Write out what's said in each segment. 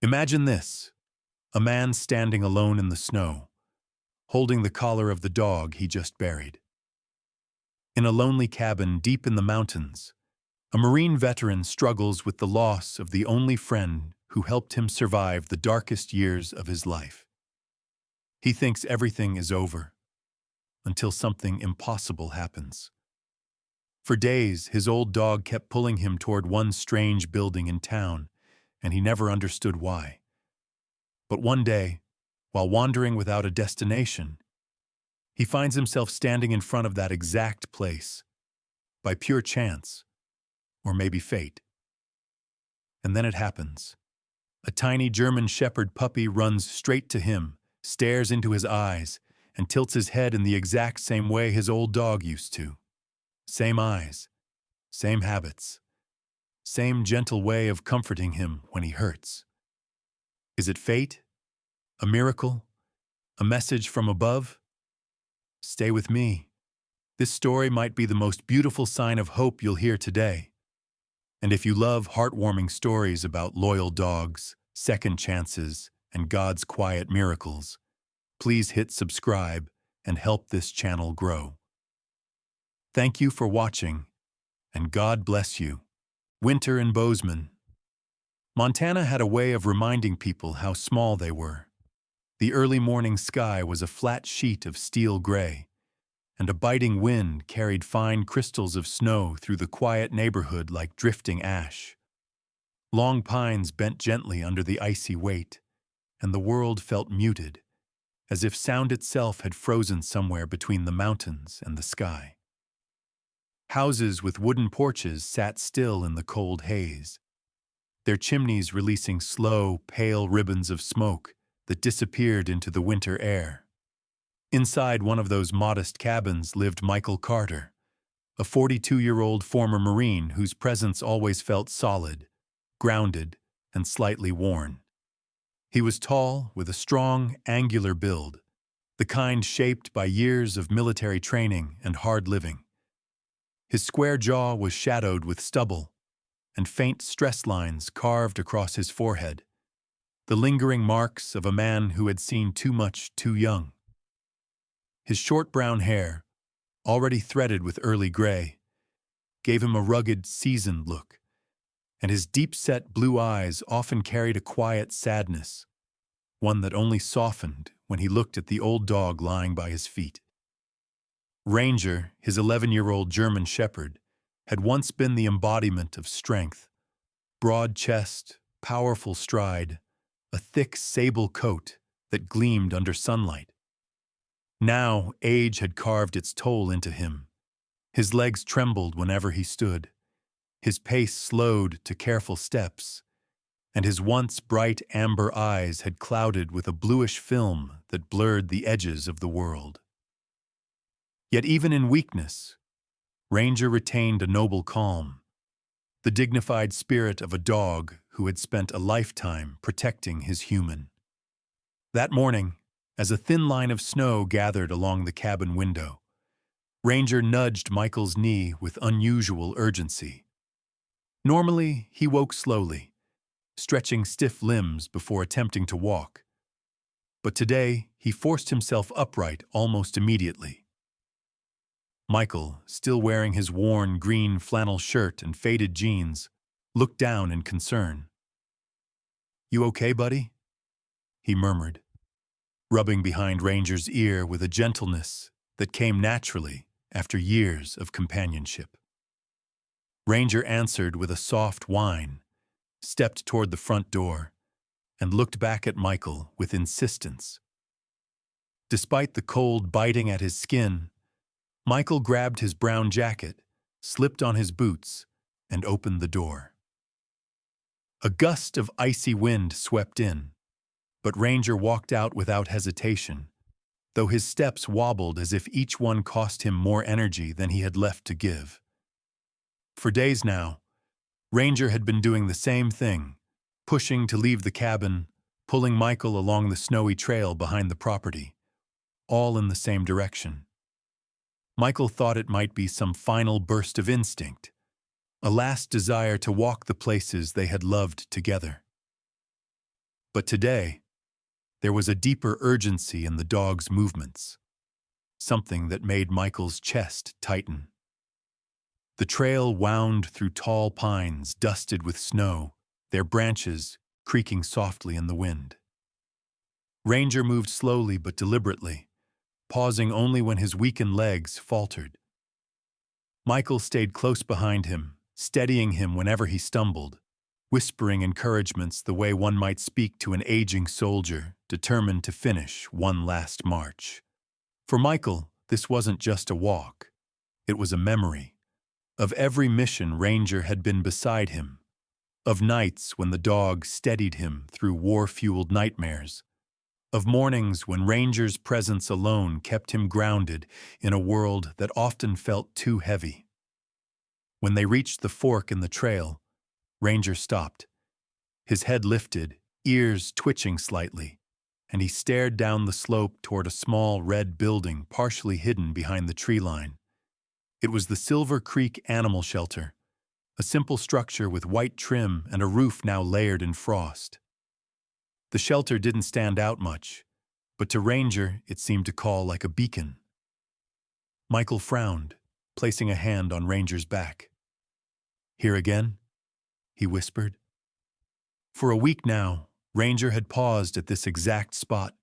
Imagine this, a man standing alone in the snow, holding the collar of the dog he just buried. In a lonely cabin deep in the mountains, a Marine veteran struggles with the loss of the only friend who helped him survive the darkest years of his life. He thinks everything is over, until something impossible happens. For days, his old dog kept pulling him toward one strange building in town, and he never understood why. But one day, while wandering without a destination, he finds himself standing in front of that exact place, by pure chance, or maybe fate. And then it happens. A tiny German Shepherd puppy runs straight to him, stares into his eyes, and tilts his head in the exact same way his old dog used to. Same eyes, same habits, same gentle way of comforting him when he hurts. Is it fate? A miracle? A message from above? Stay with me. This story might be the most beautiful sign of hope you'll hear today. And if you love heartwarming stories about loyal dogs, second chances, and God's quiet miracles, please hit subscribe and help this channel grow. Thank you for watching, and God bless you. Winter in Bozeman. Montana had a way of reminding people how small they were. The early morning sky was a flat sheet of steel gray, and a biting wind carried fine crystals of snow through the quiet neighborhood like drifting ash. Long pines bent gently under the icy weight, and the world felt muted, as if sound itself had frozen somewhere between the mountains and the sky. Houses with wooden porches sat still in the cold haze, their chimneys releasing slow, pale ribbons of smoke that disappeared into the winter air. Inside one of those modest cabins lived Michael Carter, a 42-year-old former Marine whose presence always felt solid, grounded, and slightly worn. He was tall, with a strong, angular build, the kind shaped by years of military training and hard living. His square jaw was shadowed with stubble, and faint stress lines carved across his forehead, the lingering marks of a man who had seen too much too young. His short brown hair, already threaded with early gray, gave him a rugged, seasoned look, and his deep-set blue eyes often carried a quiet sadness, one that only softened when he looked at the old dog lying by his feet. Ranger, his 11-year-old German Shepherd, had once been the embodiment of strength. Broad chest, powerful stride, a thick sable coat that gleamed under sunlight. Now age had carved its toll into him. His legs trembled whenever he stood. His pace slowed to careful steps, and his once bright amber eyes had clouded with a bluish film that blurred the edges of the world. Yet even in weakness, Ranger retained a noble calm, the dignified spirit of a dog who had spent a lifetime protecting his human. That morning, as a thin line of snow gathered along the cabin window, Ranger nudged Michael's knee with unusual urgency. Normally, he woke slowly, stretching stiff limbs before attempting to walk. But today, he forced himself upright almost immediately. Michael, still wearing his worn green flannel shirt and faded jeans, looked down in concern. "You okay, buddy?" he murmured, rubbing behind Ranger's ear with a gentleness that came naturally after years of companionship. Ranger answered with a soft whine, stepped toward the front door, and looked back at Michael with insistence. Despite the cold biting at his skin, Michael grabbed his brown jacket, slipped on his boots, and opened the door. A gust of icy wind swept in, but Ranger walked out without hesitation, though his steps wobbled as if each one cost him more energy than he had left to give. For days now, Ranger had been doing the same thing, pushing to leave the cabin, pulling Michael along the snowy trail behind the property, all in the same direction. Michael thought it might be some final burst of instinct, a last desire to walk the places they had loved together. But today, there was a deeper urgency in the dog's movements, something that made Michael's chest tighten. The trail wound through tall pines dusted with snow, their branches creaking softly in the wind. Ranger moved slowly but deliberately, pausing only when his weakened legs faltered. Michael stayed close behind him, steadying him whenever he stumbled, whispering encouragements the way one might speak to an aging soldier determined to finish one last march. For Michael, this wasn't just a walk. It was a memory of every mission Ranger had been beside him, of nights when the dog steadied him through war-fueled nightmares, of mornings when Ranger's presence alone kept him grounded in a world that often felt too heavy. When they reached the fork in the trail, Ranger stopped. His head lifted, ears twitching slightly, and he stared down the slope toward a small red building partially hidden behind the tree line. It was the Silver Creek Animal Shelter, a simple structure with white trim and a roof now layered in frost. The shelter didn't stand out much, but to Ranger it seemed to call like a beacon. Michael frowned, placing a hand on Ranger's back. "Here again?" he whispered. For a week now, Ranger had paused at this exact spot,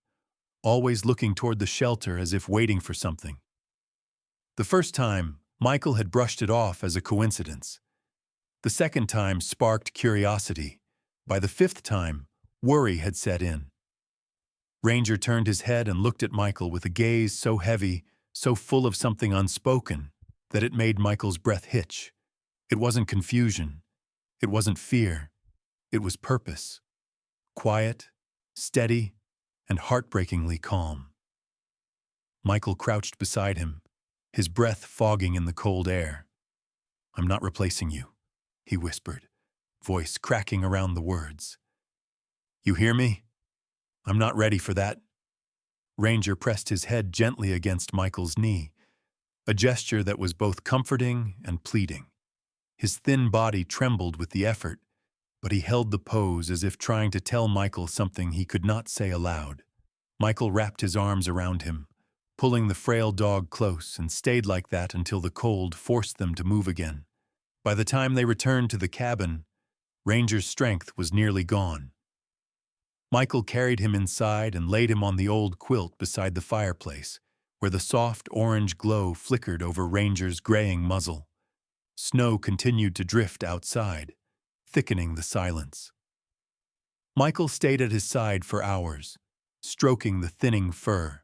always looking toward the shelter as if waiting for something. The first time, Michael had brushed it off as a coincidence. The second time sparked curiosity. By the fifth time, worry had set in. Ranger turned his head and looked at Michael with a gaze so heavy, so full of something unspoken, that it made Michael's breath hitch. It wasn't confusion. It wasn't fear. It was purpose. Quiet, steady, and heartbreakingly calm. Michael crouched beside him, his breath fogging in the cold air. "I'm not replacing you," he whispered, voice cracking around the words. "You hear me? I'm not ready for that." Ranger pressed his head gently against Michael's knee, a gesture that was both comforting and pleading. His thin body trembled with the effort, but he held the pose as if trying to tell Michael something he could not say aloud. Michael wrapped his arms around him, pulling the frail dog close, and stayed like that until the cold forced them to move again. By the time they returned to the cabin, Ranger's strength was nearly gone. Michael carried him inside and laid him on the old quilt beside the fireplace, where the soft orange glow flickered over Ranger's graying muzzle. Snow continued to drift outside, thickening the silence. Michael stayed at his side for hours, stroking the thinning fur,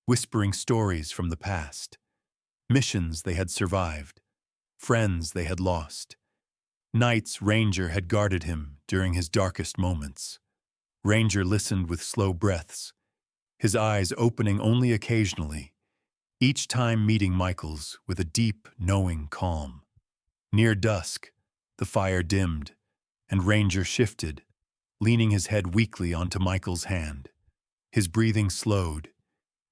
whispering stories from the past, missions they had survived, friends they had lost, nights Ranger had guarded him during his darkest moments. Ranger listened with slow breaths, his eyes opening only occasionally, each time meeting Michael's with a deep, knowing calm. Near dusk, the fire dimmed, and Ranger shifted, leaning his head weakly onto Michael's hand. His breathing slowed,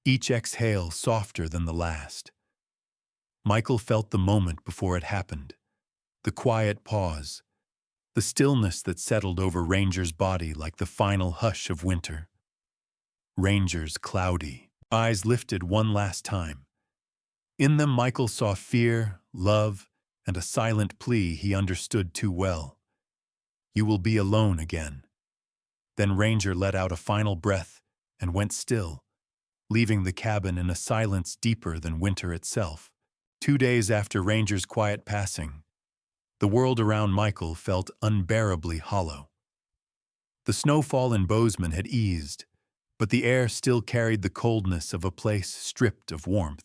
each exhale softer than the last. Michael felt the moment before it happened, the quiet pause, the stillness that settled over Ranger's body like the final hush of winter. Ranger's cloudy eyes lifted one last time. In them Michael saw fear, love, and a silent plea he understood too well. "You will be alone again." Then Ranger let out a final breath and went still, leaving the cabin in a silence deeper than winter itself. 2 days after Ranger's quiet passing, the world around Michael felt unbearably hollow. The snowfall in Bozeman had eased, but the air still carried the coldness of a place stripped of warmth.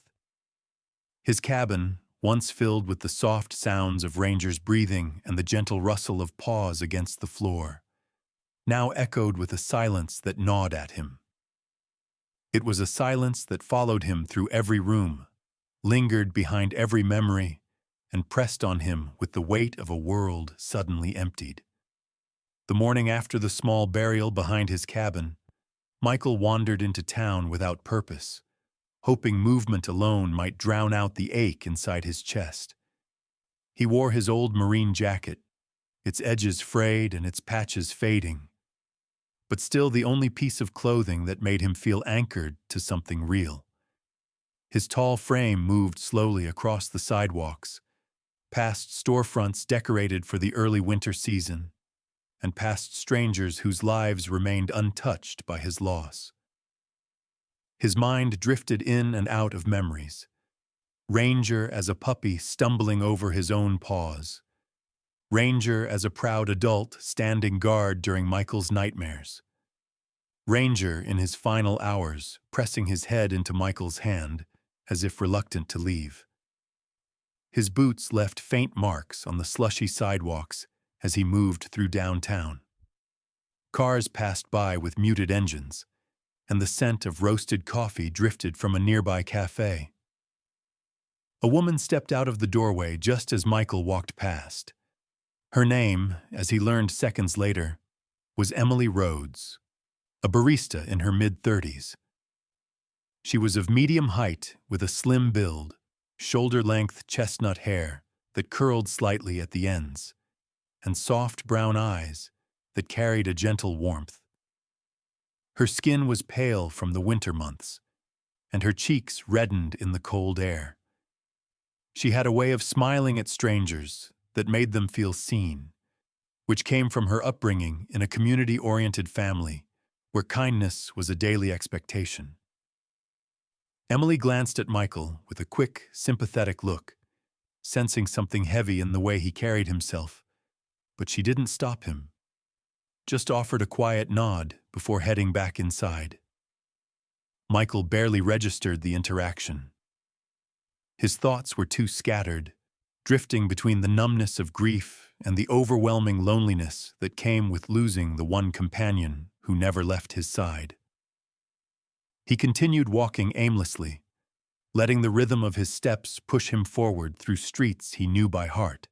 His cabin, once filled with the soft sounds of Ranger's breathing and the gentle rustle of paws against the floor, now echoed with a silence that gnawed at him. It was a silence that followed him through every room, lingered behind every memory, and pressed on him with the weight of a world suddenly emptied. The morning after the small burial behind his cabin, Michael wandered into town without purpose, hoping movement alone might drown out the ache inside his chest. He wore his old Marine jacket, its edges frayed and its patches fading. but still the only piece of clothing that made him feel anchored to something real. His tall frame moved slowly across the sidewalks, past storefronts decorated for the early winter season, and past strangers whose lives remained untouched by his loss. His mind drifted in and out of memories. Ranger as a puppy stumbling over his own paws. Ranger as a proud adult standing guard during Michael's nightmares. Ranger in his final hours, pressing his head into Michael's hand, as if reluctant to leave. His boots left faint marks on the slushy sidewalks as he moved through downtown. Cars passed by with muted engines, and the scent of roasted coffee drifted from a nearby cafe. A woman stepped out of the doorway just as Michael walked past. Her name, as he learned seconds later, was Emily Rhodes, a barista in her mid-30s. She was of medium height with a slim build, shoulder-length chestnut hair that curled slightly at the ends, and soft brown eyes that carried a gentle warmth. Her skin was pale from the winter months, and her cheeks reddened in the cold air. She had a way of smiling at strangers that made them feel seen, which came from her upbringing in a community-oriented family where kindness was a daily expectation. Emily glanced at Michael with a quick, sympathetic look, sensing something heavy in the way he carried himself, but she didn't stop him, just offered a quiet nod before heading back inside. Michael barely registered the interaction. His thoughts were too scattered, drifting between the numbness of grief and the overwhelming loneliness that came with losing the one companion who never left his side. He continued walking aimlessly, letting the rhythm of his steps push him forward through streets he knew by heart,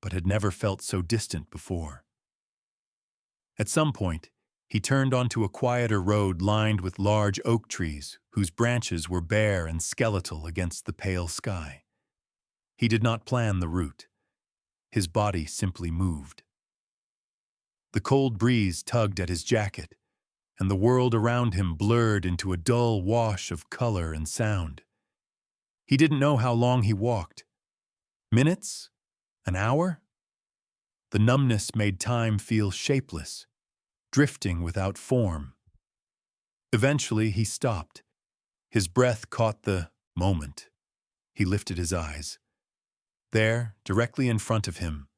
but had never felt so distant before. At some point, he turned onto a quieter road lined with large oak trees whose branches were bare and skeletal against the pale sky. He did not plan the route. His body simply moved. The cold breeze tugged at his jacket, and the world around him blurred into a dull wash of color and sound. He didn't know how long he walked. Minutes? An hour? The numbness made time feel shapeless, drifting without form. Eventually, he stopped. His breath caught the moment. He lifted his eyes. There, directly in front of him,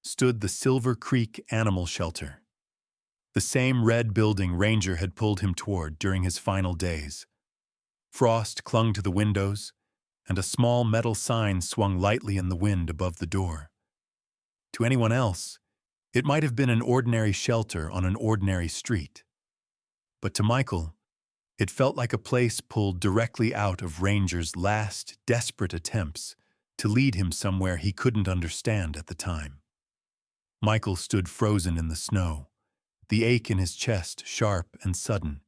stood the Silver Creek Animal Shelter. The same red building Ranger had pulled him toward during his final days. Frost clung to the windows, and a small metal sign swung lightly in the wind above the door. To anyone else, it might have been an ordinary shelter on an ordinary street. But to Michael, it felt like a place pulled directly out of Ranger's last, desperate attempts to lead him somewhere he couldn't understand at the time. Michael stood frozen in the snow, the ache in his chest sharp and sudden.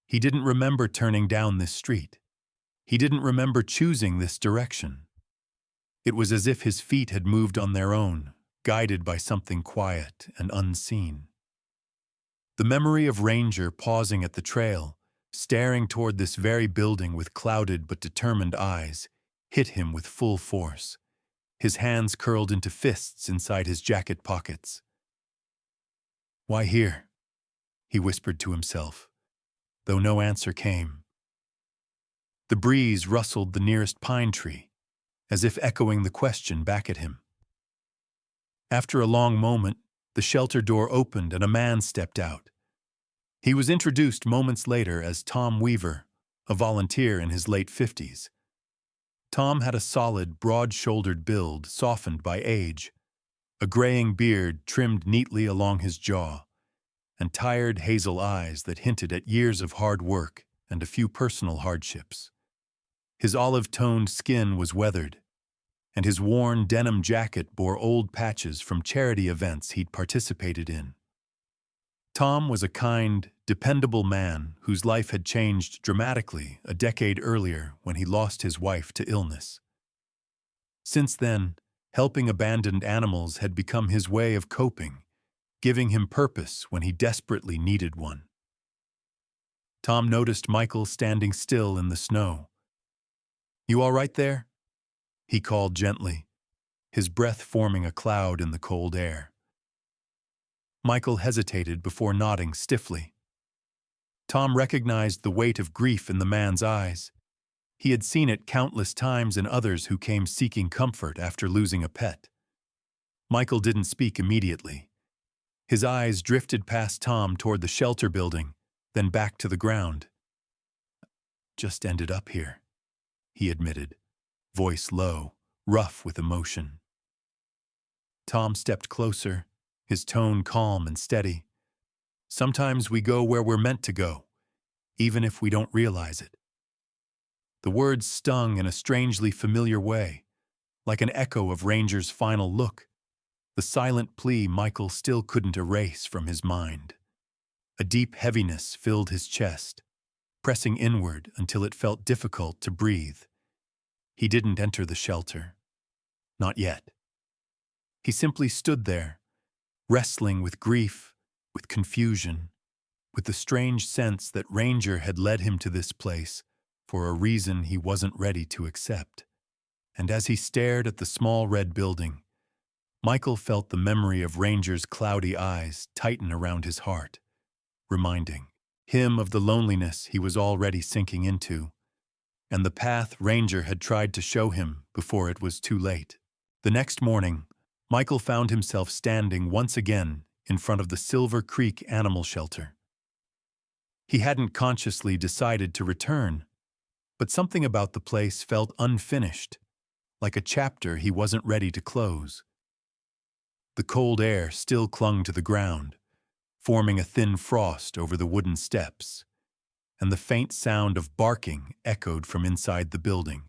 He didn't remember turning down this street. He didn't remember choosing this direction. It was as if his feet had moved on their own, guided by something quiet and unseen. The memory of Ranger pausing at the trail, staring toward this very building with clouded but determined eyes, hit him with full force. His hands curled into fists inside his jacket pockets. "Why here?" he whispered to himself, though no answer came. The breeze rustled the nearest pine tree, as if echoing the question back at him. After a long moment, the shelter door opened and a man stepped out. He was introduced moments later as Tom Weaver, a volunteer in his late 50s. Tom had a solid, broad-shouldered build softened by age, a graying beard trimmed neatly along his jaw, and tired hazel eyes that hinted at years of hard work and a few personal hardships. His olive-toned skin was weathered, and his worn denim jacket bore old patches from charity events he'd participated in. Tom was a kind, dependable man whose life had changed dramatically a decade earlier when he lost his wife to illness. Since then, helping abandoned animals had become his way of coping, giving him purpose when he desperately needed one. Tom noticed Michael standing still in the snow. "You all right there?" he called gently, his breath forming a cloud in the cold air. Michael hesitated before nodding stiffly. Tom recognized the weight of grief in the man's eyes. He had seen it countless times in others who came seeking comfort after losing a pet. Michael didn't speak immediately. His eyes drifted past Tom toward the shelter building, then back to the ground. "Just ended up here," he admitted, voice low, rough with emotion. Tom stepped closer, his tone calm and steady. "Sometimes we go where we're meant to go, even if we don't realize it." The words stung in a strangely familiar way, like an echo of Ranger's final look, the silent plea Michael still couldn't erase from his mind. A deep heaviness filled his chest, pressing inward until it felt difficult to breathe. He didn't enter the shelter. Not yet. He simply stood there, wrestling with grief, with confusion, with the strange sense that Ranger had led him to this place for a reason he wasn't ready to accept. And as he stared at the small red building, Michael felt the memory of Ranger's cloudy eyes tighten around his heart, reminding him of the loneliness he was already sinking into, and the path Ranger had tried to show him before it was too late. The next morning, Michael found himself standing once again in front of the Silver Creek Animal Shelter. He hadn't consciously decided to return, but something about the place felt unfinished, like a chapter he wasn't ready to close. The cold air still clung to the ground, forming a thin frost over the wooden steps, and the faint sound of barking echoed from inside the building.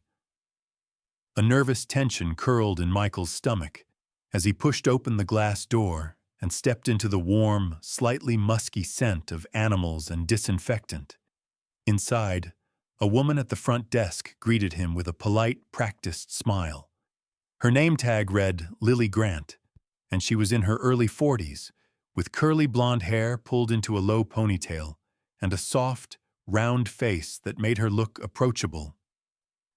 A nervous tension curled in Michael's stomach as he pushed open the glass door and stepped into the warm, slightly musky scent of animals and disinfectant. Inside, a woman at the front desk greeted him with a polite, practiced smile. Her name tag read Lily Grant, and she was in her early 40s, with curly blonde hair pulled into a low ponytail and a soft, round face that made her look approachable.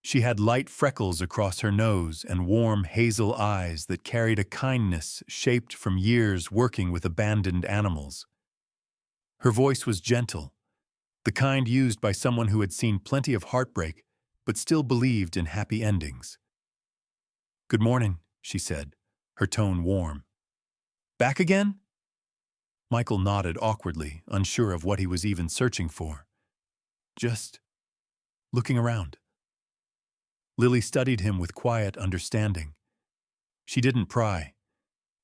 She had light freckles across her nose and warm hazel eyes that carried a kindness shaped from years working with abandoned animals. Her voice was gentle, the kind used by someone who had seen plenty of heartbreak but still believed in happy endings. "Good morning," she said, her tone warm. "Back again?" Michael nodded awkwardly, unsure of what he was even searching for. "Just looking around." Lily studied him with quiet understanding. She didn't pry.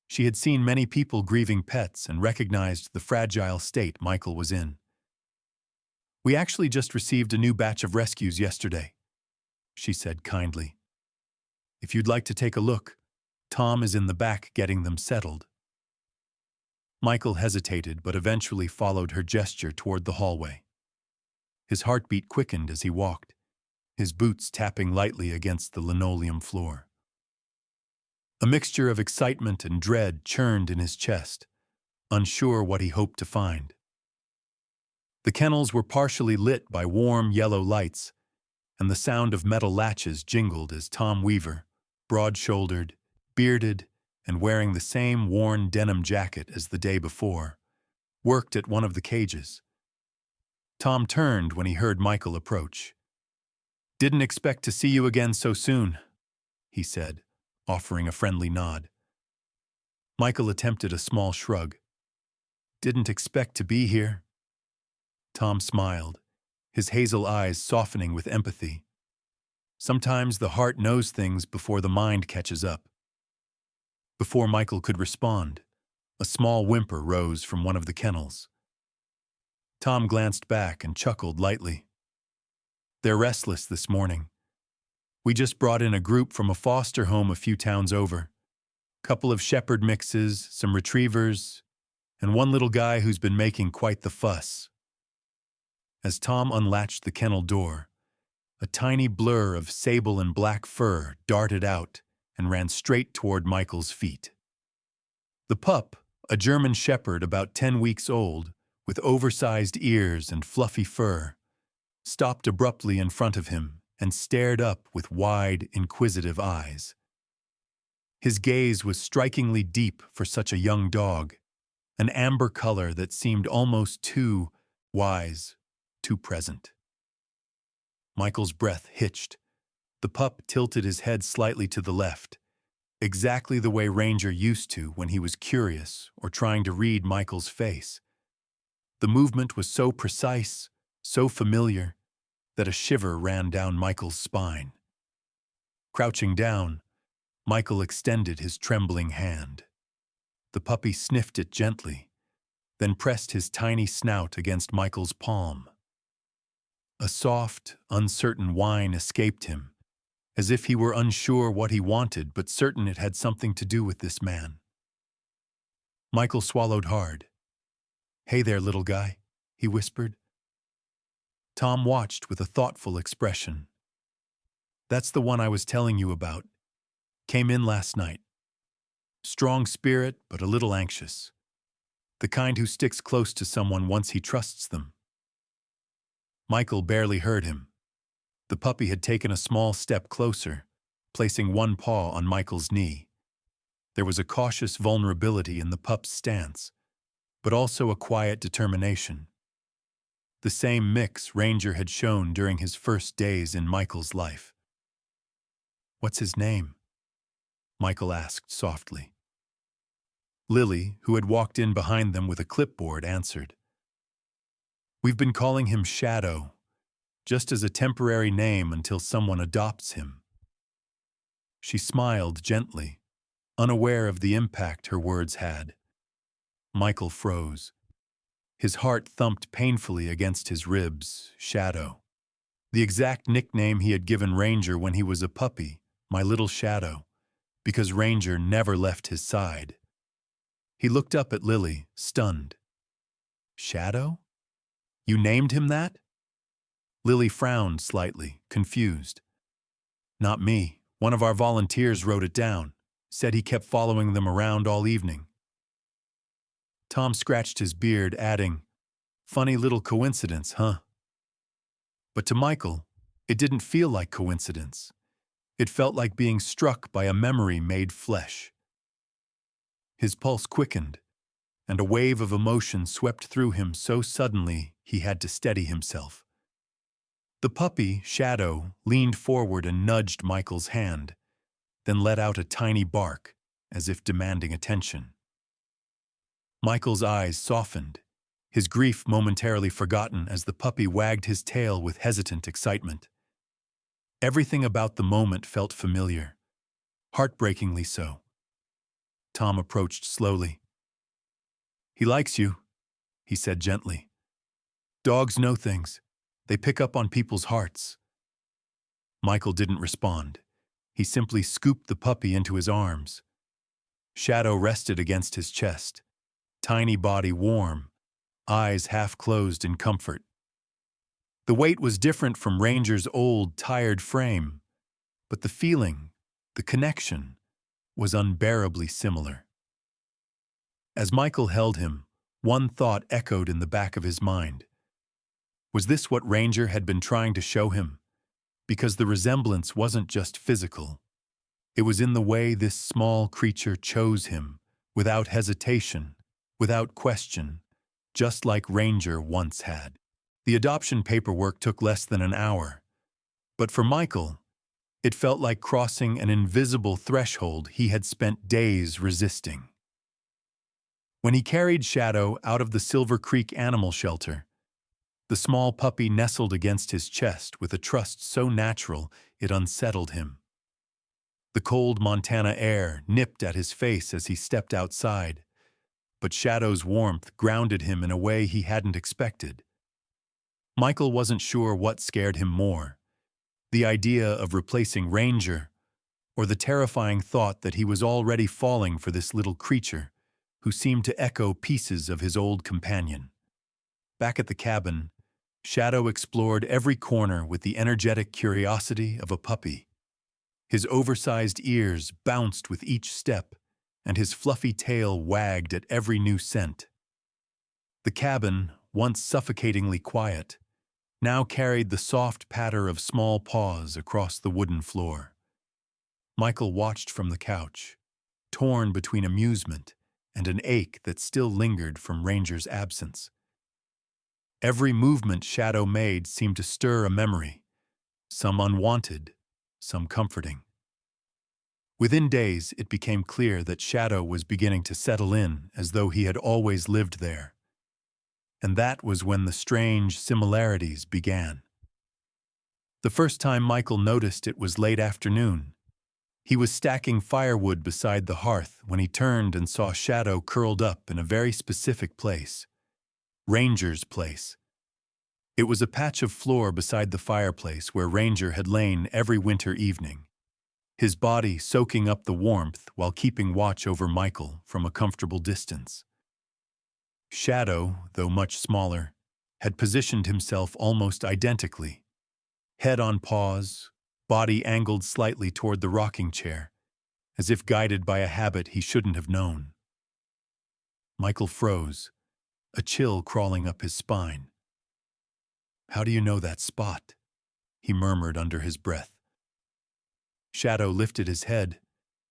She had seen many people grieving pets and recognized the fragile state Michael was in. "We actually just received a new batch of rescues yesterday," she said kindly. "If you'd like to take a look, Tom is in the back getting them settled." Michael hesitated but eventually followed her gesture toward the hallway. His heartbeat quickened as he walked, his boots tapping lightly against the linoleum floor. A mixture of excitement and dread churned in his chest, unsure what he hoped to find. The kennels were partially lit by warm yellow lights, and the sound of metal latches jingled as Tom Weaver, broad-shouldered, bearded, and wearing the same worn denim jacket as the day before, worked at one of the cages. Tom turned when he heard Michael approach. "Didn't expect to see you again so soon," he said, offering a friendly nod. Michael attempted a small shrug. "Didn't expect to be here." Tom smiled, his hazel eyes softening with empathy. Sometimes the heart knows things before the mind catches up. Before Michael could respond, a small whimper rose from one of the kennels. Tom glanced back and chuckled lightly. "They're restless this morning. We just brought in a group from a foster home a few towns over. Couple of shepherd mixes, some retrievers, and one little guy who's been making quite the fuss." As Tom unlatched the kennel door, a tiny blur of sable and black fur darted out and ran straight toward Michael's feet. The pup, a German shepherd about 10 weeks old, with oversized ears and fluffy fur, stopped abruptly in front of him and stared up with wide, inquisitive eyes. His gaze was strikingly deep for such a young dog, an amber color that seemed almost too wise, too present. Michael's breath hitched. The pup tilted his head slightly to the left, exactly the way Ranger used to when he was curious or trying to read Michael's face. The movement was so precise, so familiar, that a shiver ran down Michael's spine. Crouching down, Michael extended his trembling hand. The puppy sniffed it gently, then pressed his tiny snout against Michael's palm. A soft, uncertain whine escaped him, as if he were unsure what he wanted but certain it had something to do with this man. Michael swallowed hard. "Hey there, little guy," he whispered. Tom watched with a thoughtful expression. "That's the one I was telling you about. Came in last night. Strong spirit, but a little anxious. The kind who sticks close to someone once he trusts them." Michael barely heard him. The puppy had taken a small step closer, placing one paw on Michael's knee. There was a cautious vulnerability in the pup's stance, but also a quiet determination. The same mix Ranger had shown during his first days in Michael's life. "What's his name?" Michael asked softly. Lily, who had walked in behind them with a clipboard, answered. "We've been calling him Shadow, just as a temporary name until someone adopts him." She smiled gently, unaware of the impact her words had. Michael froze. His heart thumped painfully against his ribs. Shadow. The exact nickname he had given Ranger when he was a puppy, my little Shadow, because Ranger never left his side. He looked up at Lily, stunned. "Shadow? You named him that?" Lily frowned slightly, confused. "Not me. One of our volunteers wrote it down, said he kept following them around all evening." Tom scratched his beard, adding, "Funny little coincidence, huh?" But to Michael, it didn't feel like coincidence. It felt like being struck by a memory made flesh. His pulse quickened, and a wave of emotion swept through him so suddenly he had to steady himself. The puppy, Shadow, leaned forward and nudged Michael's hand, then let out a tiny bark, as if demanding attention. Michael's eyes softened, his grief momentarily forgotten as the puppy wagged his tail with hesitant excitement. Everything about the moment felt familiar, heartbreakingly so. Tom approached slowly. "He likes you," he said gently. "Dogs know things. They pick up on people's hearts." Michael didn't respond. He simply scooped the puppy into his arms. Shadow rested against his chest, tiny body warm, eyes half closed in comfort. The weight was different from Ranger's old, tired frame, but the feeling, the connection, was unbearably similar. As Michael held him, one thought echoed in the back of his mind. Was this what Ranger had been trying to show him? Because the resemblance wasn't just physical. It was in the way this small creature chose him, without hesitation, without question, just like Ranger once had. The adoption paperwork took less than an hour, but for Michael, it felt like crossing an invisible threshold he had spent days resisting. When he carried Shadow out of the Silver Creek Animal Shelter, the small puppy nestled against his chest with a trust so natural it unsettled him. The cold Montana air nipped at his face as he stepped outside, but Shadow's warmth grounded him in a way he hadn't expected. Michael wasn't sure what scared him more, the idea of replacing Ranger, or the terrifying thought that he was already falling for this little creature who seemed to echo pieces of his old companion. Back at the cabin, Shadow explored every corner with the energetic curiosity of a puppy. His oversized ears bounced with each step, and his fluffy tail wagged at every new scent. The cabin, once suffocatingly quiet, now carried the soft patter of small paws across the wooden floor. Michael watched from the couch, torn between amusement and an ache that still lingered from Ranger's absence. Every movement Shadow made seemed to stir a memory, some unwanted, some comforting. Within days, it became clear that Shadow was beginning to settle in as though he had always lived there. And that was when the strange similarities began. The first time Michael noticed it was late afternoon. He was stacking firewood beside the hearth when he turned and saw Shadow curled up in a very specific place. Ranger's place. It was a patch of floor beside the fireplace where Ranger had lain every winter evening, his body soaking up the warmth while keeping watch over Michael from a comfortable distance. Shadow, though much smaller, had positioned himself almost identically, head on paws, body angled slightly toward the rocking chair, as if guided by a habit he shouldn't have known. Michael froze, a chill crawling up his spine. "How do you know that spot?" he murmured under his breath. Shadow lifted his head,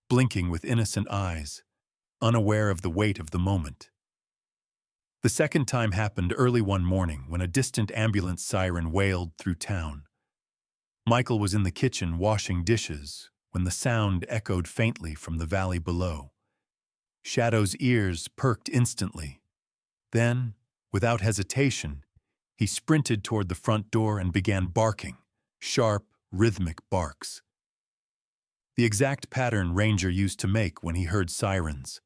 blinking with innocent eyes, unaware of the weight of the moment. The second time happened early one morning when a distant ambulance siren wailed through town. Michael was in the kitchen washing dishes when the sound echoed faintly from the valley below. Shadow's ears perked instantly. Then, without hesitation, he sprinted toward the front door and began barking, sharp, rhythmic barks. The exact pattern Ranger used to make when he heard sirens,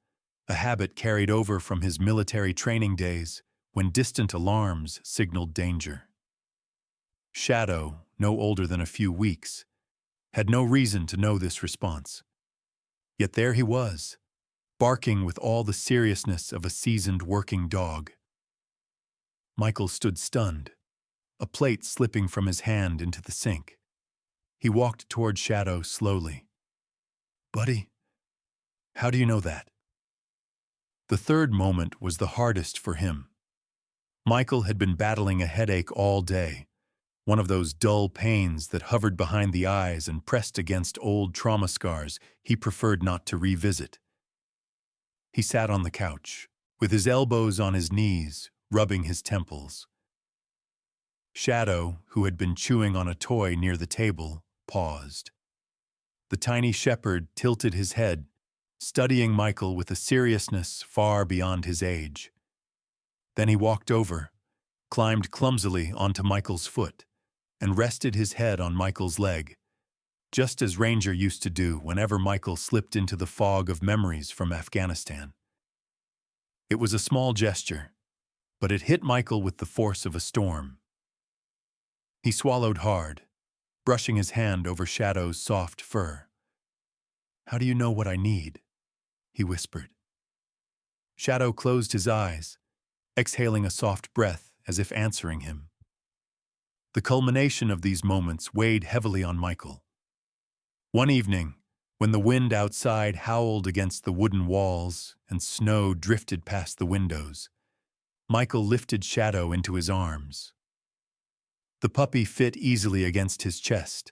a habit carried over from his military training days when distant alarms signaled danger. Shadow, no older than a few weeks, had no reason to know this response. Yet there he was, barking with all the seriousness of a seasoned working dog. Michael stood stunned, a plate slipping from his hand into the sink. He walked toward Shadow slowly. "Buddy, how do you know that?" The third moment was the hardest for him. Michael had been battling a headache all day, one of those dull pains that hovered behind the eyes and pressed against old trauma scars he preferred not to revisit. He sat on the couch, with his elbows on his knees, rubbing his temples. Shadow, who had been chewing on a toy near the table, paused. The tiny shepherd tilted his head, studying Michael with a seriousness far beyond his age. Then he walked over, climbed clumsily onto Michael's foot, and rested his head on Michael's leg, just as Ranger used to do whenever Michael slipped into the fog of memories from Afghanistan. It was a small gesture, but it hit Michael with the force of a storm. He swallowed hard, brushing his hand over Shadow's soft fur. "How do you know what I need?" he whispered. Shadow closed his eyes, exhaling a soft breath as if answering him. The culmination of these moments weighed heavily on Michael. One evening, when the wind outside howled against the wooden walls and snow drifted past the windows, Michael lifted Shadow into his arms. The puppy fit easily against his chest,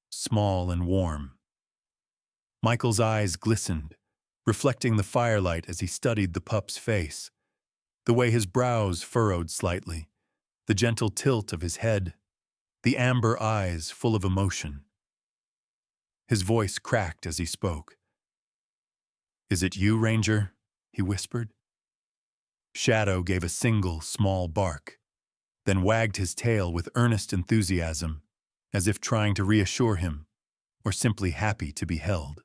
small and warm. Michael's eyes glistened, reflecting the firelight as he studied the pup's face, the way his brows furrowed slightly, the gentle tilt of his head, the amber eyes full of emotion. His voice cracked as he spoke. "Is it you, Ranger?" he whispered. Shadow gave a single, small bark, then wagged his tail with earnest enthusiasm, as if trying to reassure him, or simply happy to be held.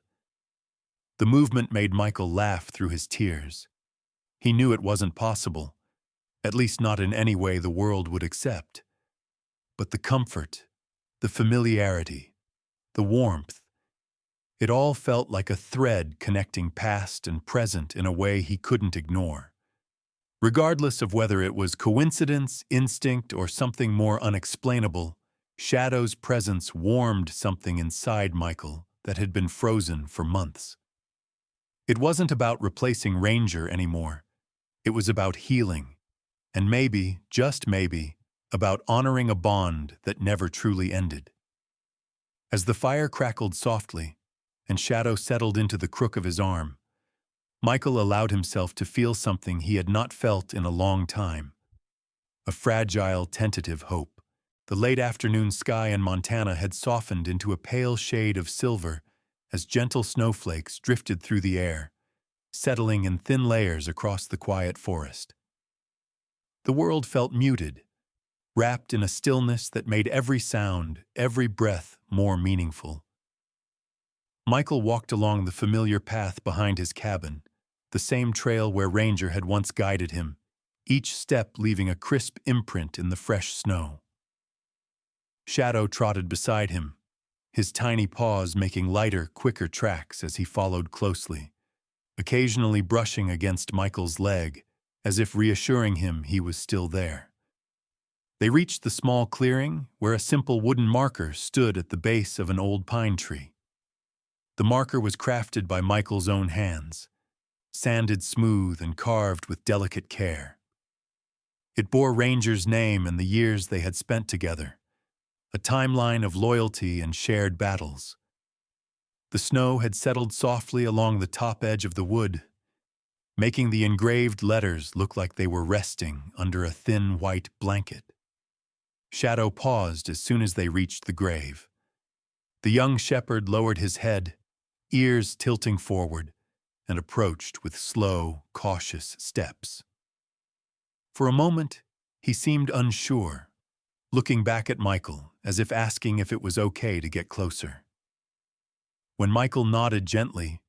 The movement made Michael laugh through his tears. He knew it wasn't possible, at least not in any way the world would accept. But the comfort, the familiarity, the warmth, it all felt like a thread connecting past and present in a way he couldn't ignore. Regardless of whether it was coincidence, instinct, or something more unexplainable, Shadow's presence warmed something inside Michael that had been frozen for months. It wasn't about replacing Ranger anymore. It was about healing, and maybe, just maybe, about honoring a bond that never truly ended. As the fire crackled softly and Shadow settled into the crook of his arm, Michael allowed himself to feel something he had not felt in a long time. A fragile, tentative hope. The late afternoon sky in Montana had softened into a pale shade of silver as gentle snowflakes drifted through the air, settling in thin layers across the quiet forest. The world felt muted, wrapped in a stillness that made every sound, every breath more meaningful. Michael walked along the familiar path behind his cabin, the same trail where Ranger had once guided him, each step leaving a crisp imprint in the fresh snow. Shadow trotted beside him, his tiny paws making lighter, quicker tracks as he followed closely, occasionally brushing against Michael's leg, as if reassuring him he was still there. They reached the small clearing where a simple wooden marker stood at the base of an old pine tree. The marker was crafted by Michael's own hands, sanded smooth and carved with delicate care. It bore Ranger's name and the years they had spent together, a timeline of loyalty and shared battles. The snow had settled softly along the top edge of the wood, making the engraved letters look like they were resting under a thin white blanket. Shadow paused as soon as they reached the grave. The young shepherd lowered his head, ears tilting forward, and approached with slow, cautious steps. For a moment, he seemed unsure, looking back at Michael as if asking if it was okay to get closer. When Michael nodded gently,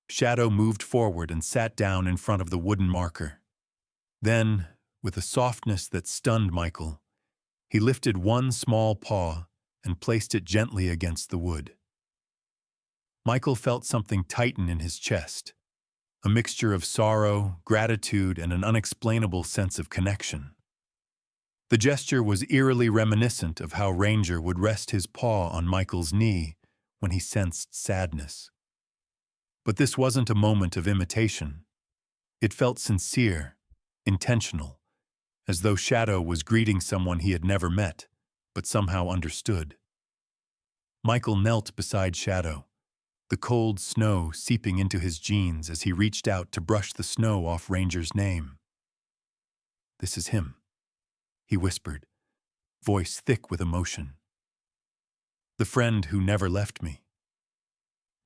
Shadow moved forward and sat down in front of the wooden marker. Then, with a softness that stunned Michael, he lifted one small paw and placed it gently against the wood. Michael felt something tighten in his chest, a mixture of sorrow, gratitude, and an unexplainable sense of connection. The gesture was eerily reminiscent of how Ranger would rest his paw on Michael's knee when he sensed sadness. But this wasn't a moment of imitation. It felt sincere, intentional, as though Shadow was greeting someone he had never met, but somehow understood. Michael knelt beside Shadow, the cold snow seeping into his jeans as he reached out to brush the snow off Ranger's name. "This is him," he whispered, voice thick with emotion. "The friend who never left me.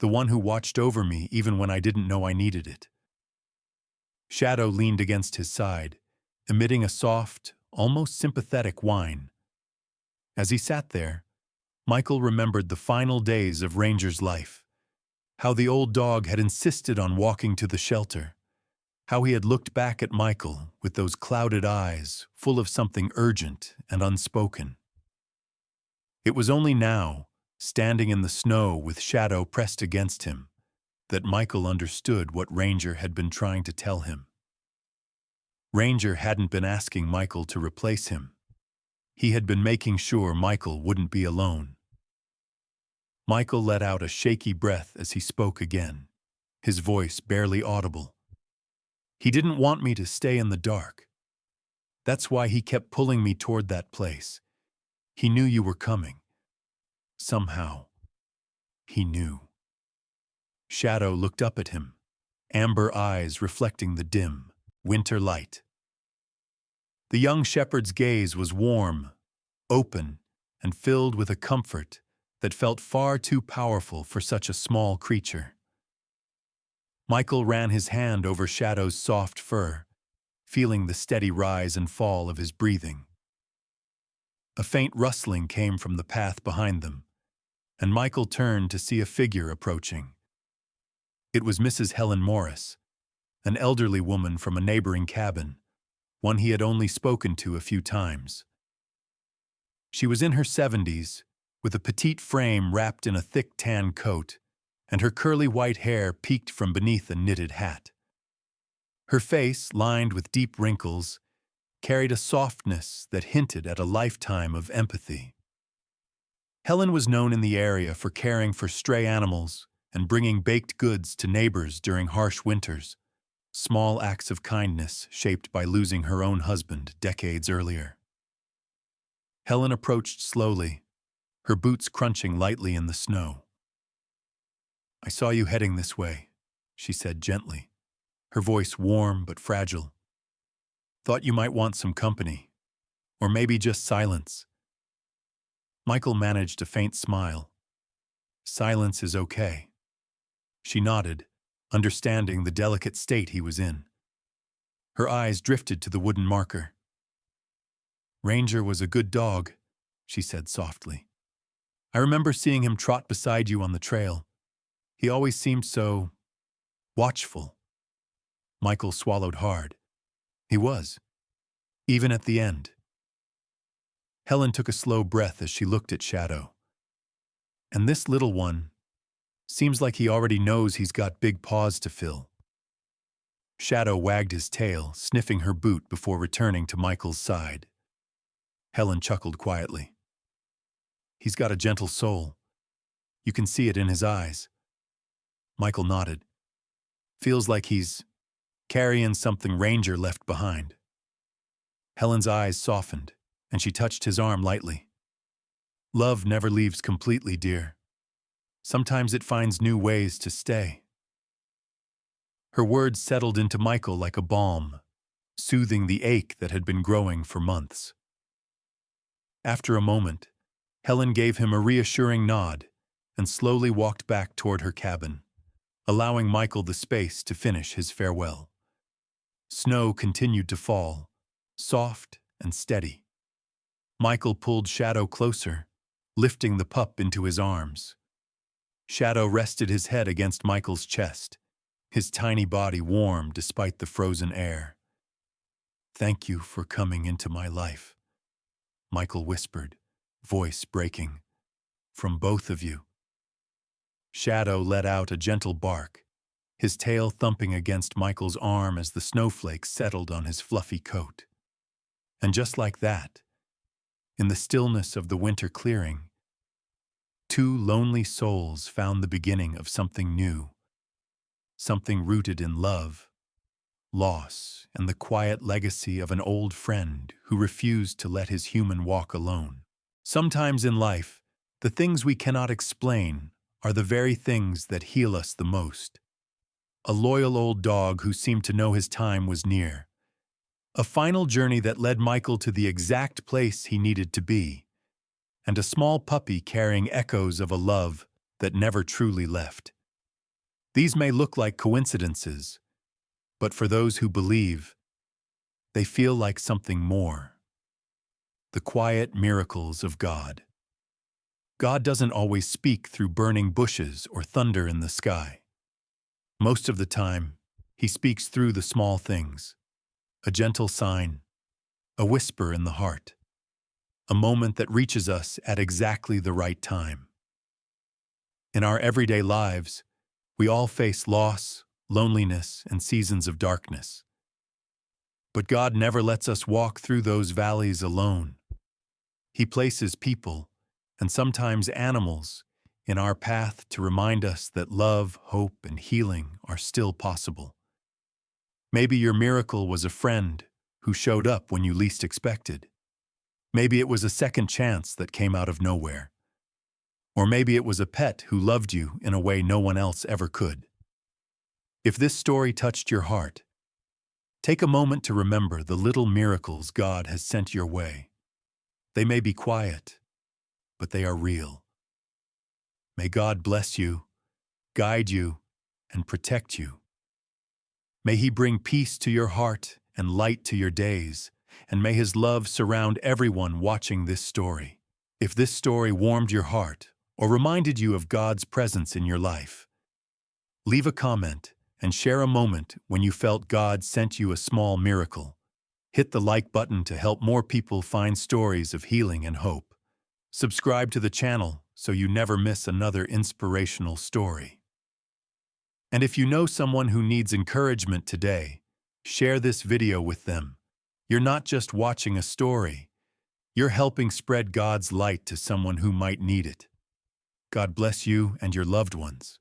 The one who watched over me even when I didn't know I needed it." Shadow leaned against his side, emitting a soft, almost sympathetic whine. As he sat there, Michael remembered the final days of Ranger's life, how the old dog had insisted on walking to the shelter, how he had looked back at Michael with those clouded eyes full of something urgent and unspoken. It was only now, standing in the snow with Shadow pressed against him, that Michael understood what Ranger had been trying to tell him. Ranger hadn't been asking Michael to replace him. He had been making sure Michael wouldn't be alone. Michael let out a shaky breath as he spoke again, his voice barely audible. "He didn't want me to stay in the dark. That's why he kept pulling me toward that place. He knew you were coming. Somehow, he knew." Shadow looked up at him, amber eyes reflecting the dim, winter light. The young shepherd's gaze was warm, open, and filled with a comfort that felt far too powerful for such a small creature. Michael ran his hand over Shadow's soft fur, feeling the steady rise and fall of his breathing. A faint rustling came from the path behind them, and Michael turned to see a figure approaching. It was Mrs. Helen Morris, an elderly woman from a neighboring cabin, one he had only spoken to a few times. She was in her 70s, with a petite frame wrapped in a thick tan coat, and her curly white hair peeked from beneath a knitted hat. Her face, lined with deep wrinkles, carried a softness that hinted at a lifetime of empathy. Helen was known in the area for caring for stray animals and bringing baked goods to neighbors during harsh winters, small acts of kindness shaped by losing her own husband decades earlier. Helen approached slowly, her boots crunching lightly in the snow. "I saw you heading this way," she said gently, her voice warm but fragile. "Thought you might want some company, or maybe just silence." Michael managed a faint smile. "Silence is okay." She nodded, understanding the delicate state he was in. Her eyes drifted to the wooden marker. "Ranger was a good dog," she said softly. "I remember seeing him trot beside you on the trail. He always seemed so watchful." Michael swallowed hard. He was, even at the end. Helen took a slow breath as she looked at Shadow. "And this little one seems like he already knows he's got big paws to fill." Shadow wagged his tail, sniffing her boot before returning to Michael's side. Helen chuckled quietly. "He's got a gentle soul. You can see it in his eyes." Michael nodded. "Feels like he's carrying something Ranger left behind." Helen's eyes softened, and she touched his arm lightly. "Love never leaves completely, dear. Sometimes it finds new ways to stay." Her words settled into Michael like a balm, soothing the ache that had been growing for months. After a moment, Helen gave him a reassuring nod and slowly walked back toward her cabin, allowing Michael the space to finish his farewell. Snow continued to fall, soft and steady. Michael pulled Shadow closer, lifting the pup into his arms. Shadow rested his head against Michael's chest, his tiny body warm despite the frozen air. "Thank you for coming into my life," Michael whispered, voice breaking. "From both of you." Shadow let out a gentle bark, his tail thumping against Michael's arm as the snowflakes settled on his fluffy coat. And just like that, in the stillness of the winter clearing, two lonely souls found the beginning of something new, something rooted in love, loss, and the quiet legacy of an old friend who refused to let his human walk alone. Sometimes in life, the things we cannot explain are the very things that heal us the most. A loyal old dog who seemed to know his time was near. A final journey that led Michael to the exact place he needed to be. And a small puppy carrying echoes of a love that never truly left. These may look like coincidences, but for those who believe, they feel like something more. The quiet miracles of God. God doesn't always speak through burning bushes or thunder in the sky. Most of the time, He speaks through the small things. A gentle sign, a whisper in the heart, a moment that reaches us at exactly the right time. In our everyday lives, we all face loss, loneliness, and seasons of darkness. But God never lets us walk through those valleys alone. He places people, and sometimes animals, in our path to remind us that love, hope, and healing are still possible. Maybe your miracle was a friend who showed up when you least expected. Maybe it was a second chance that came out of nowhere. Or maybe it was a pet who loved you in a way no one else ever could. If this story touched your heart, take a moment to remember the little miracles God has sent your way. They may be quiet, but they are real. May God bless you, guide you, and protect you. May He bring peace to your heart and light to your days, and may His love surround everyone watching this story. If this story warmed your heart or reminded you of God's presence in your life, leave a comment and share a moment when you felt God sent you a small miracle. Hit the like button to help more people find stories of healing and hope. Subscribe to the channel so you never miss another inspirational story. And if you know someone who needs encouragement today, share this video with them. You're not just watching a story, you're helping spread God's light to someone who might need it. God bless you and your loved ones.